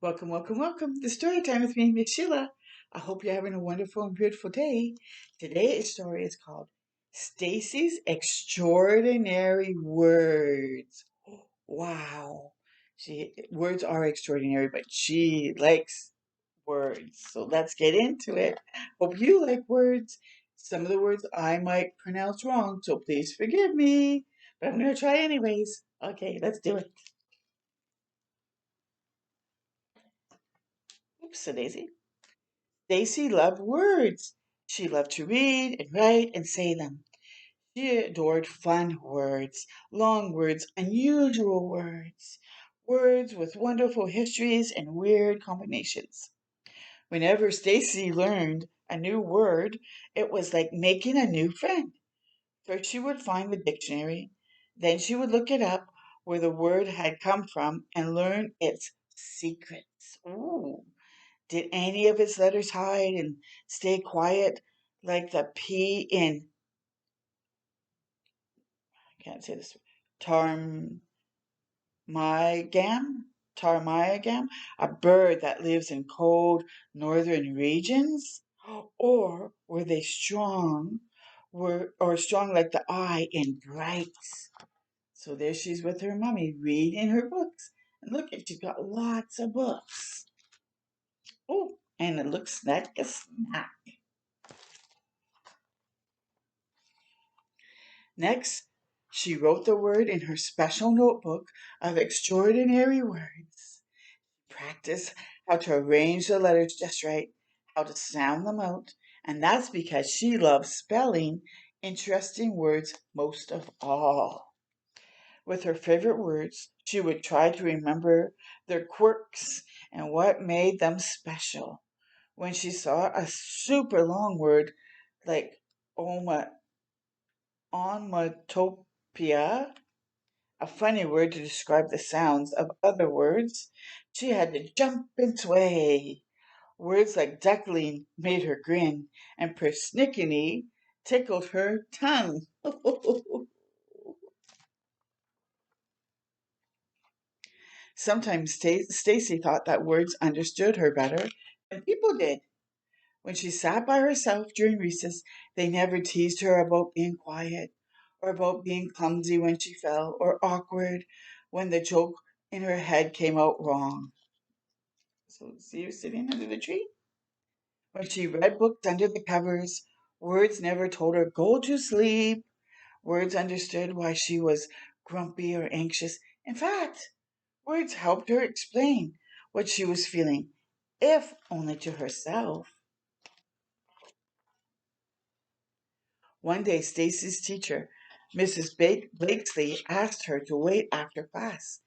Welcome, welcome, welcome to Story Time with me, Miss Sheila. I hope you're having a wonderful and beautiful day. Today's story is called Stacey's Extraordinary Words. Wow. Words are extraordinary, but she likes words. So let's get into it. Hope you like words. Some of the words I might pronounce wrong, so please forgive me. But I'm going to try anyways. Okay, let's do it. Oops, a daisy. Stacy loved words. She loved to read and write and say them. She adored fun words, long words, unusual words, words with wonderful histories and weird combinations. Whenever Stacy learned a new word, it was like making a new friend. First, she would find the dictionary, then she would look it up where the word had come from and learn its secrets. Ooh. Did any of its letters hide and stay quiet like the P in, I can't say this, tarmigam? Tarmigam? A bird that lives in cold northern regions? Or were they strong, or strong like the I in bright? So there she's with her mummy reading her books. And look, she's got lots of books. Oh, and it looks like a snack. Next, she wrote the word in her special notebook of extraordinary words. Practice how to arrange the letters just right, how to sound them out, and that's because she loves spelling interesting words most of all. With her favorite words, she would try to remember their quirks and what made them special. When she saw a super long word like onomatopoeia, a funny word to describe the sounds of other words, she had to jump and sway. Words like duckling made her grin, and persnickety tickled her tongue. Sometimes Stacy thought that words understood her better than people did. When she sat by herself during recess, they never teased her about being quiet, or about being clumsy when she fell, or awkward when the joke in her head came out wrong. So, see her sitting under the tree? When she read books under the covers, words never told her, go to sleep. Words understood why she was grumpy or anxious. In fact, words helped her explain what she was feeling, if only to herself. One day, Stacy's teacher, Mrs. Blakesley, asked her to wait after class.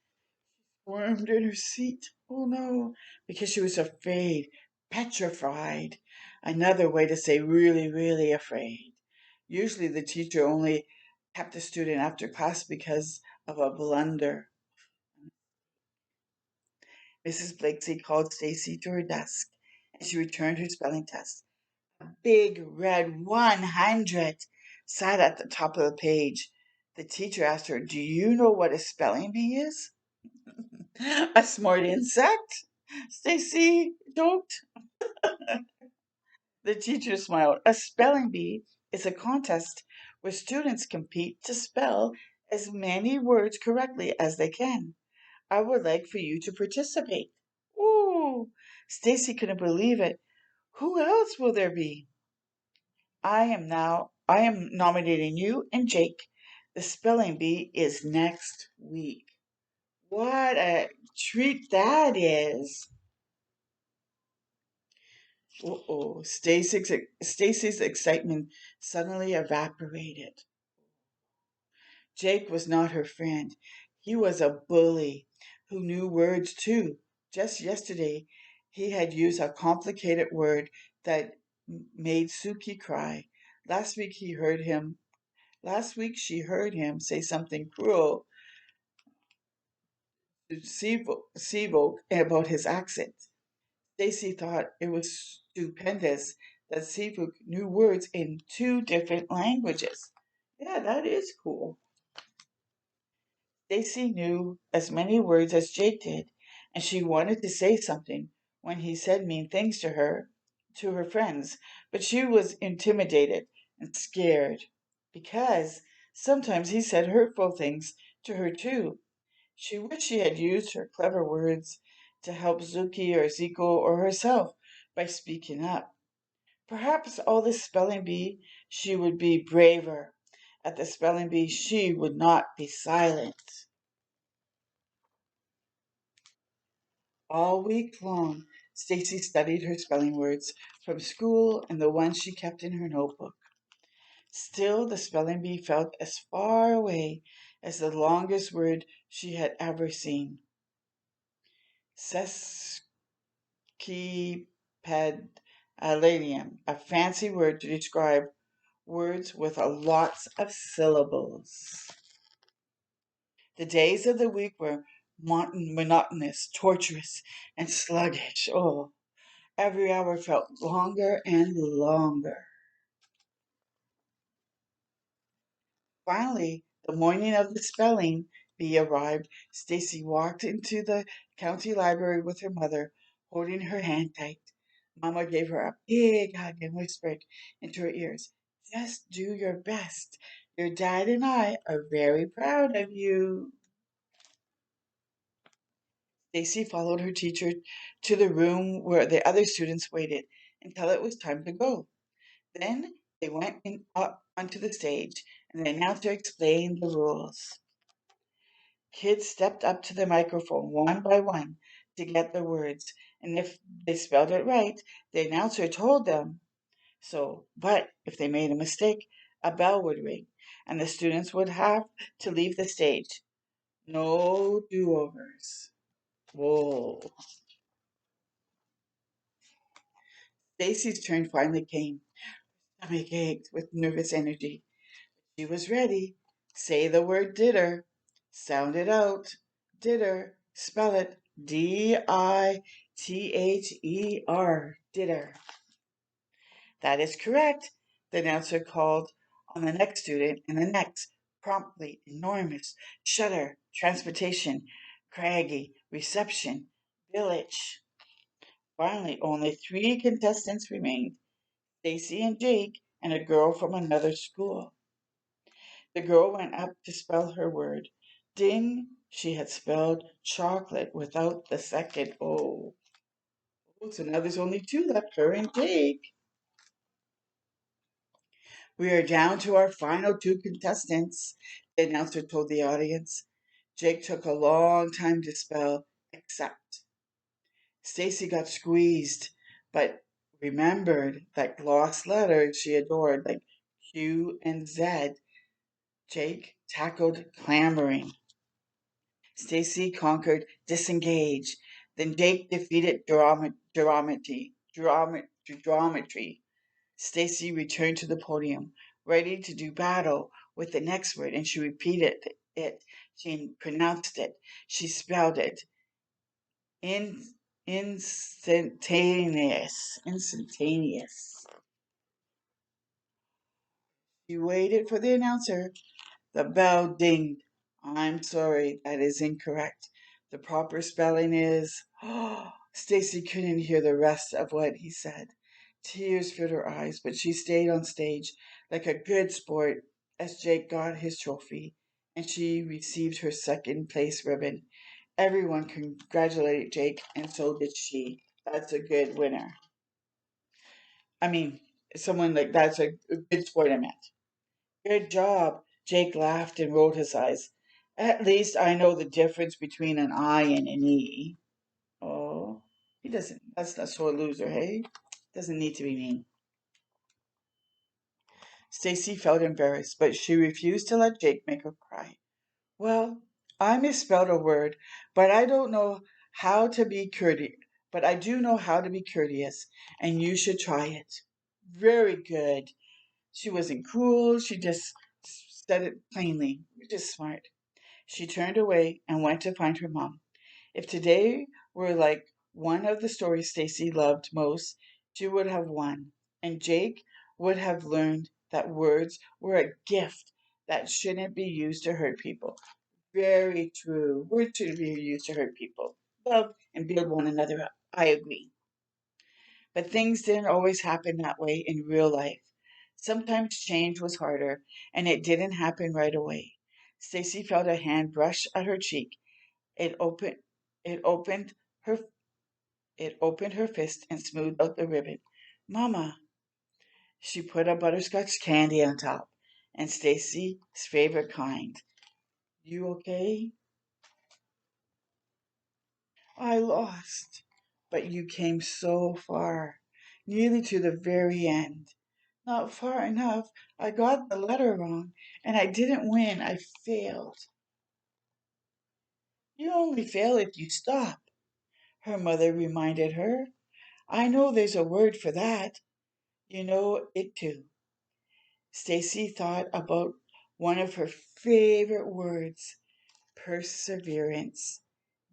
Squirmed in her seat. Oh no, because she was afraid, petrified. Another way to say really, really afraid. Usually, the teacher only kept a student after class because of a blunder. Mrs. Blakesley called Stacy to her desk, and she returned her spelling test. Big red 100 sat at the top of the page. The teacher asked her, do you know what a spelling bee is? A smart insect? Stacy joked. The teacher smiled. A spelling bee is a contest where students compete to spell as many words correctly as they can. I would like for you to participate. Ooh, Stacy couldn't believe it. Who else will there be? I am nominating you and Jake. The spelling bee is next week. What a treat that is. Uh-oh. Stacy's excitement suddenly evaporated. Jake was not her friend. He was a bully who knew words too. Just yesterday, he had used a complicated word that made Suki cry. Last week he heard him Last week she heard him say something cruel to Sivo about his accent. Stacy thought it was stupendous that Sivo knew words in two different languages. Yeah, that is cool. Stacy knew as many words as Jake did, and she wanted to say something when he said mean things to her friends, but she was intimidated and scared because sometimes he said hurtful things to her too. She wished she had used her clever words to help Zuki or Zico or herself by speaking up. Perhaps all the spelling bee she would be braver. At the spelling bee she would not be silent. All week long, Stacy studied her spelling words from school and the ones she kept in her notebook. Still, the spelling bee felt as far away as the longest word she had ever seen. Sesquipedalium, a fancy word to describe words with a lots of syllables. The days of the week were monotonous, torturous, and sluggish. Oh, every hour felt longer and longer. Finally, the morning of the spelling bee arrived. Stacy walked into the county library with her mother, holding her hand tight. Mama gave her a big hug and whispered into her ears, "Just do your best. Your dad and I are very proud of you." Stacy followed her teacher to the room where the other students waited until it was time to go. Then they went up onto the stage, and the announcer explained the rules. Kids stepped up to the microphone one by one to get the words, and if they spelled it right, the announcer told them so. But if they made a mistake, a bell would ring, and the students would have to leave the stage. No do-overs. Whoa. Stacy's turn finally came. Stomach ached with nervous energy. She was ready. Say the word dinner. Sound it out. Dinner. Spell it. Dither. Dinner. That is correct, the announcer called on the next student and the next. Promptly, enormous, shutter, transportation, craggy, reception, village. Finally, only three contestants remained, Stacy and Jake and a girl from another school. The girl went up to spell her word. Ding! She had spelled chocolate without the second O. Oh, so now there's only two left, her and Jake. We are down to our final two contestants, the announcer told the audience. Jake took a long time to spell accept. Stacy got squeezed, but remembered that gloss letters she adored, like Q and Z. Jake tackled clambering. Stacy conquered disengage. Then Jake defeated geometry. Stacy returned to the podium, ready to do battle with the next word, and she repeated it. She pronounced it. She spelled it. In, instantaneous. Instantaneous. She waited for the announcer. The bell dinged. I'm sorry, that is incorrect. The proper spelling is. Stacy couldn't hear the rest of what he said. Tears filled her eyes, but she stayed on stage like a good sport as Jake got his trophy and she received her second place ribbon. Everyone congratulated Jake, and so did she. That's a good winner. I mean, someone like that's a good sport, I meant. Good job. Jake laughed and rolled his eyes. At least I know the difference between an I and an E. Oh, he doesn't. That's not so a loser, hey? Doesn't need to be mean. Stacy felt embarrassed, but she refused to let Jake make her cry. Well, I misspelled a word, but I don't know how to be courteous. But I do know how to be courteous, and you should try it. Very good. She wasn't cruel. She just said it plainly. You're just smart. She turned away and went to find her mom. If today were like one of the stories Stacy loved most, she would have won. And Jake would have learned that words were a gift that shouldn't be used to hurt people. Very true. Words shouldn't be used to hurt people. love and build one another up. I agree. But things didn't always happen that way in real life. Sometimes change was harder, and it didn't happen right away. Stacy felt a hand brush at her cheek. It opened it opened her it opened her fist and smoothed out the ribbon. Mama, she put a butterscotch candy on top, and Stacy's favorite kind. You okay? I lost, but you came so far, nearly to the very end. Not far enough. I got the letter wrong, and I didn't win. I failed. You only fail if you stop, her mother reminded her. I know there's a word for that. You know it too. Stacy thought about one of her favorite words, perseverance.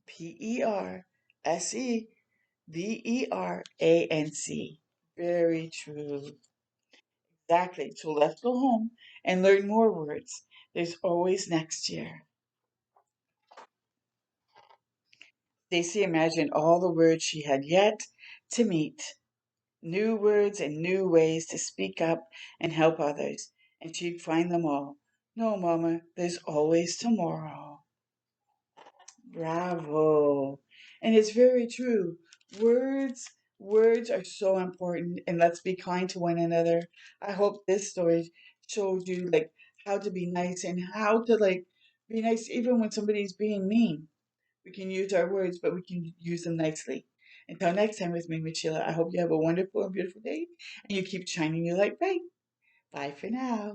Perseverance. Very true. Exactly. So let's go home and learn more words. There's always next year. Stacy imagined all the words she had yet to meet, new words and new ways to speak up and help others, and she'd find them all. No, Mama, there's always tomorrow. Bravo. And it's very true. Words, words are so important, and let's be kind to one another. I hope this story showed you like how to be nice and how to like be nice even when somebody's being mean. We can use our words, but we can use them nicely. Until next time with me, Michelle, I hope you have a wonderful and beautiful day and you keep shining your light bright. Bye for now.